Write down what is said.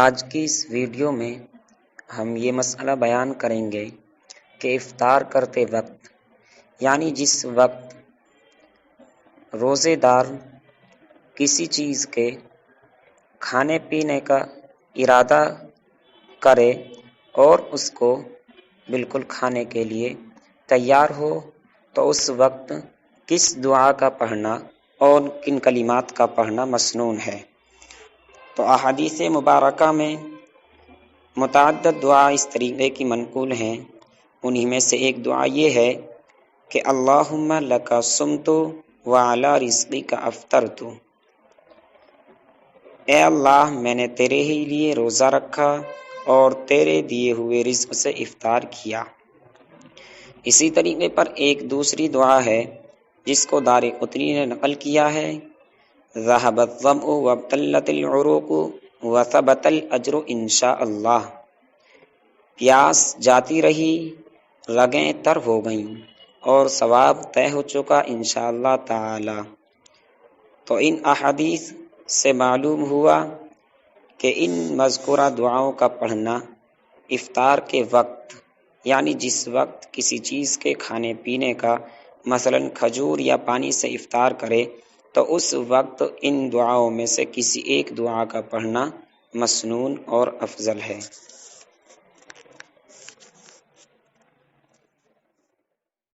آج کی اس ویڈیو میں ہم یہ مسئلہ بیان کریں گے کہ افطار کرتے وقت یعنی جس وقت روزے دار کسی چیز کے کھانے پینے کا ارادہ کرے اور اس کو بالکل کھانے کے لیے تیار ہو تو اس وقت کس دعا کا پڑھنا اور کن کلمات کا پڑھنا مسنون ہے۔ تو احادیث مبارکہ میں متعدد دعا اس طریقے کی منقول ہیں، انہی میں سے ایک دعا یہ ہے کہ اللہم لک صمت وعلی رزقک افطرت، اے اللہ میں نے تیرے ہی لیے روزہ رکھا اور تیرے دیے ہوئے رزق سے افطار کیا۔ اسی طریقے پر ایک دوسری دعا ہے جس کو دارقطنی نے نقل کیا ہے، ذهب الظمأ وابتلت العروق وثبت الاجر انشاء اللہ، پیاس جاتی رہی، رگیں تر ہو گئیں اور ثواب طے ہو چکا انشاءاللہ تعالی۔ تو ان احادیث سے معلوم ہوا کہ ان مذکورہ دعاؤں کا پڑھنا افطار کے وقت یعنی جس وقت کسی چیز کے کھانے پینے کا مثلاً کھجور یا پانی سے افطار کرے تو اس وقت ان دعاؤں میں سے کسی ایک دعا کا پڑھنا مسنون اور افضل ہے۔